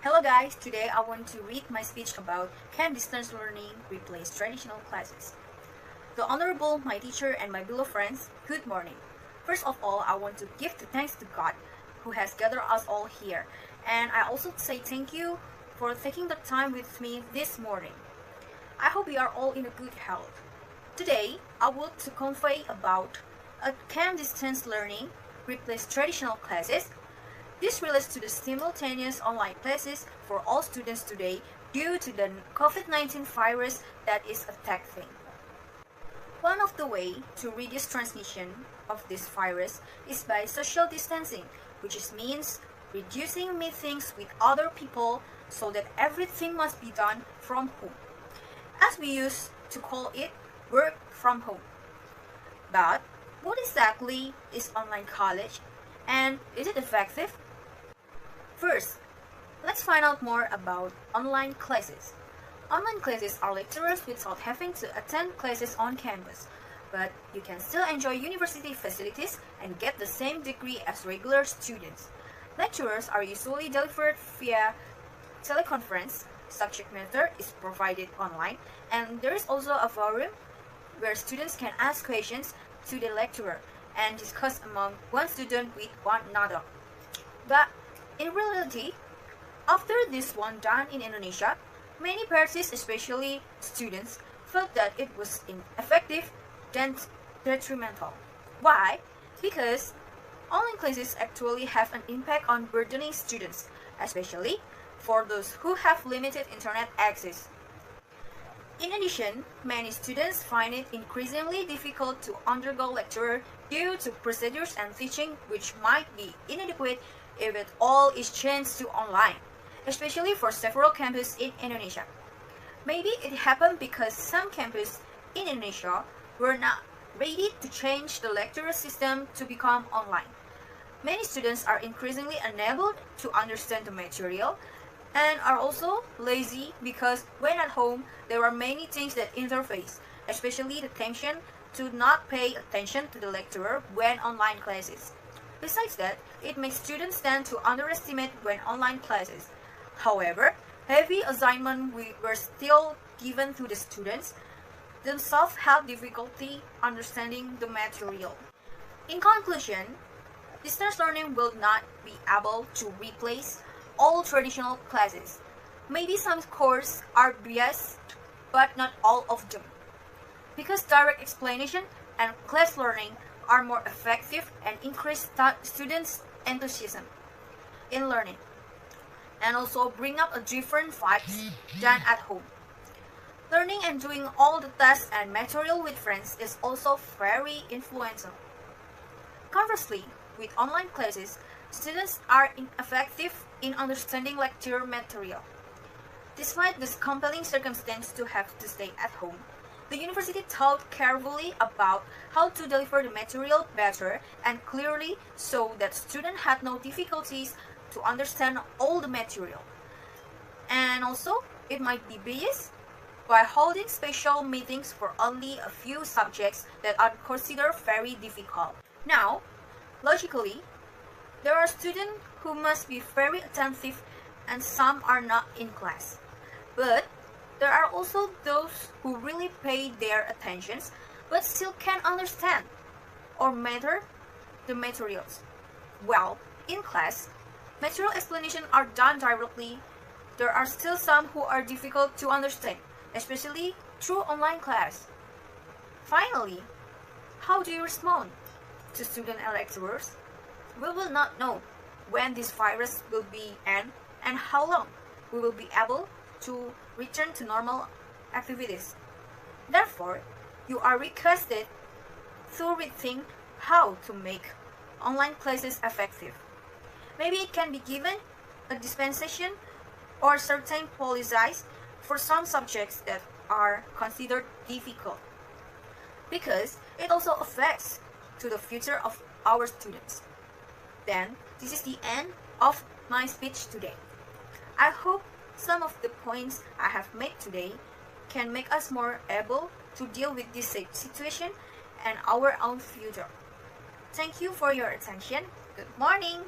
Hello guys, today I want to read my speech about can distance learning replace traditional classes. The Honorable, my teacher and my beloved friends, good morning. First of all, I want to give the thanks to God who has gathered us all here. And I also say thank you for taking the time with me this morning. I hope we are all in a good health. Today, I want to convey about can distance learning replace traditional classes. This relates to the simultaneous online classes for all students today due to the COVID-19 virus that is affecting. One of the ways to reduce transmission of this virus is by social distancing, which means reducing meetings with other people so that everything must be done from home, as we used to call it work from home. But what exactly is online college, and is it effective? First, let's find out more about online classes. Online classes are lectures without having to attend classes on campus, but you can still enjoy university facilities and get the same degree as regular students. Lectures are usually delivered via teleconference, subject matter is provided online, and there is also a forum where students can ask questions to the lecturer and discuss among one student with one another. But in reality, after this one done in Indonesia, many parties, especially students, felt that it was ineffective and detrimental. Why? Because online classes actually have an impact on burdening students, especially for those who have limited internet access. In addition, many students find it increasingly difficult to undergo lecture due to procedures and teaching which might be inadequate if it all is changed to online, especially for several campuses in Indonesia. Maybe it happened because some campuses in Indonesia were not ready to change the lecture system to become online. Many students are increasingly unable to understand the material and are also lazy because when at home there are many things that interface, especially the tension to not pay attention to the lecturer when online classes. Besides that, it makes students tend to underestimate when online classes. However, heavy assignments were still given to the students themselves have difficulty understanding the material. In conclusion, distance learning will not be able to replace all traditional classes. Maybe some courses are biased, but not all of them. Because direct explanation and class learning are more effective and increase students' enthusiasm in learning, and also bring up a different vibes than at home. Learning and doing all the tasks and material with friends is also very influential. Conversely, with online classes, students are ineffective in understanding lecture material. Despite this compelling circumstance to have to stay at home, the university thought carefully about how to deliver the material better and clearly so that students had no difficulties to understand all the material. And also, it might be biased by holding special meetings for only a few subjects that are considered very difficult. Now, logically, there are students who must be very attentive and some are not in class. But there are also those who really pay their attentions but still can't understand or matter the materials. Well, in class, material explanations are done directly. There are still some who are difficult to understand, especially through online class. Finally, how do you respond to student and lecturers? We will not know when this virus will be end and how long we will be able to return to normal activities. Therefore, you are requested to rethink how to make online classes effective. Maybe it can be given a dispensation or certain policies for some subjects that are considered difficult, because it also affects to the future of our students. Then, this is the end of my speech today. I hope some of the points I have made today can make us more able to deal with this situation and our own future. Thank you for your attention. Good morning.